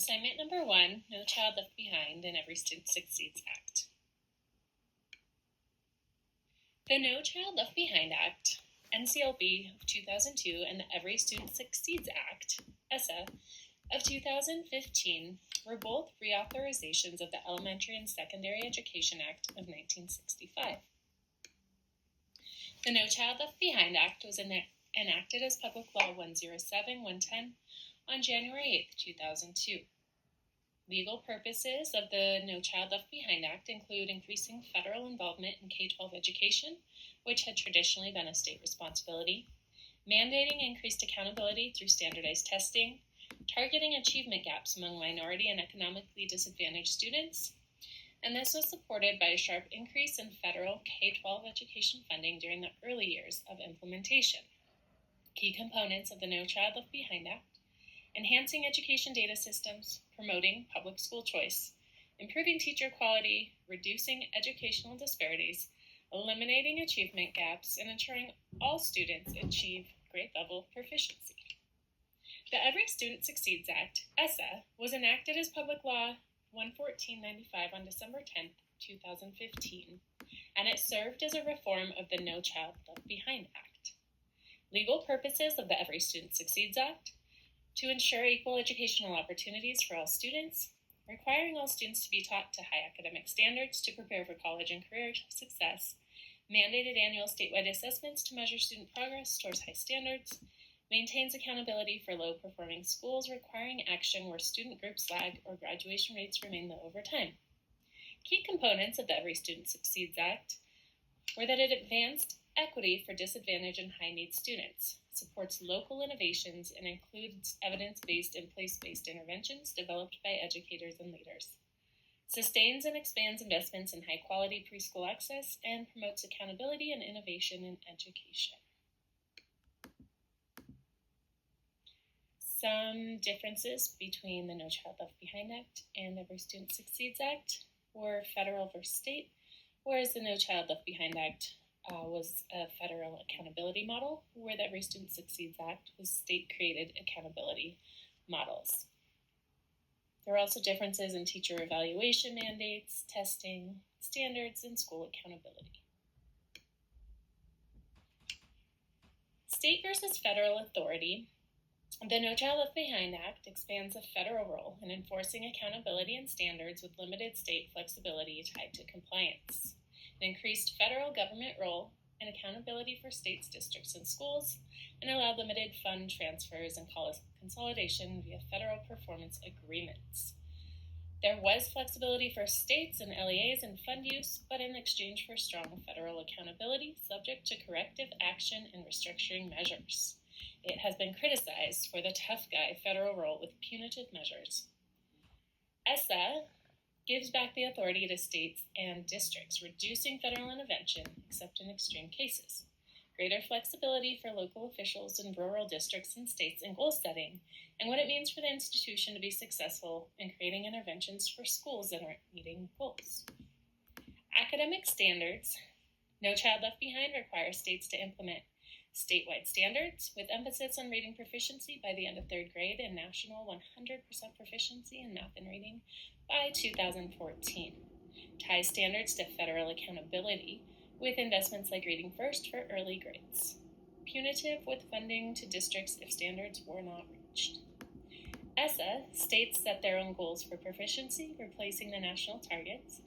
Assignment number 1, No Child Left Behind and Every Student Succeeds Act. The No Child Left Behind Act, NCLB of 2002, and the Every Student Succeeds Act, ESSA, of 2015 were both reauthorizations of the Elementary and Secondary Education Act of 1965. The No Child Left Behind Act was enacted as Public Law 107-110 on January 8, 2002. Legal purposes of the No Child Left Behind Act include increasing federal involvement in K-12 education, which had traditionally been a state responsibility, mandating increased accountability through standardized testing, targeting achievement gaps among minority and economically disadvantaged students, and this was supported by a sharp increase in federal K-12 education funding during the early years of implementation. Key components of the No Child Left Behind Act: enhancing education data systems, promoting public school choice, improving teacher quality, reducing educational disparities, eliminating achievement gaps, and ensuring all students achieve grade level proficiency. The Every Student Succeeds Act, ESSA, was enacted as Public Law 114-95 on December 10, 2015, and it served as a reform of the No Child Left Behind Act. Legal purposes of the Every Student Succeeds Act: to ensure equal educational opportunities for all students, requiring all students to be taught to high academic standards to prepare for college and career success, mandated annual statewide assessments to measure student progress towards high standards, maintains accountability for low-performing schools, requiring action where student groups lag or graduation rates remain low over time. Key components of the Every Student Succeeds Act were that it advanced equity for disadvantaged and high-need students, supports local innovations, and includes evidence-based and place-based interventions developed by educators and leaders, sustains and expands investments in high-quality preschool access, and promotes accountability and innovation in education. Some differences between the No Child Left Behind Act and Every Student Succeeds Act were federal versus state, whereas the No Child Left Behind Act was a federal accountability model, where the Every Student Succeeds Act was state-created accountability models. There are also differences in teacher evaluation mandates, testing, standards, and school accountability. State versus federal authority. The No Child Left Behind Act expands the federal role in enforcing accountability and standards with limited state flexibility tied to compliance. It increased federal government role and accountability for states, districts, and schools, and allowed limited fund transfers and consolidation via federal performance agreements. There was flexibility for states and LEAs in fund use, but in exchange for strong federal accountability, subject to corrective action and restructuring measures. It has been criticized for the tough guy federal role with punitive measures. ESSA gives back the authority to states and districts, reducing federal intervention except in extreme cases. Greater flexibility for local officials in rural districts and states in goal setting, and what it means for the institution to be successful in creating interventions for schools that aren't meeting goals. Academic standards. No Child Left Behind requires states to implement statewide standards with emphasis on reading proficiency by the end of 3rd grade and national 100% proficiency in math and reading by 2014. Ties standards to federal accountability with investments like Reading First for early grades. Punitive with funding to districts if standards were not reached. ESSA states set their own goals for proficiency, replacing the national targets,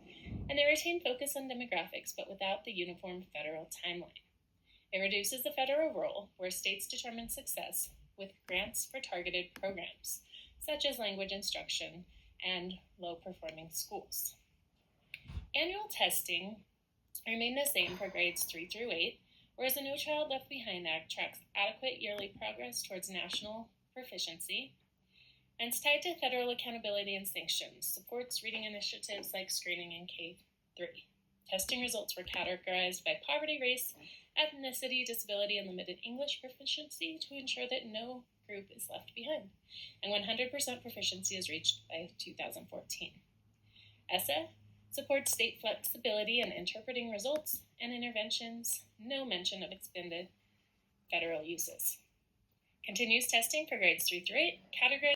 and they retain focus on demographics but without the uniform federal timeline. It reduces the federal role where states determine success with grants for targeted programs, such as language instruction and low-performing schools. Annual testing remain the same for grades 3 through 8, whereas the No Child Left Behind Act tracks adequate yearly progress towards national proficiency, and it's tied to federal accountability and sanctions, supports reading initiatives like screening in K-3. Testing results were categorized by poverty, race, ethnicity, disability, and limited English proficiency to ensure that no group is left behind, and 100% proficiency is reached by 2014. ESSA supports state flexibility in interpreting results and interventions, no mention of expanded federal uses. Continues testing for grades 3 through 8, categorized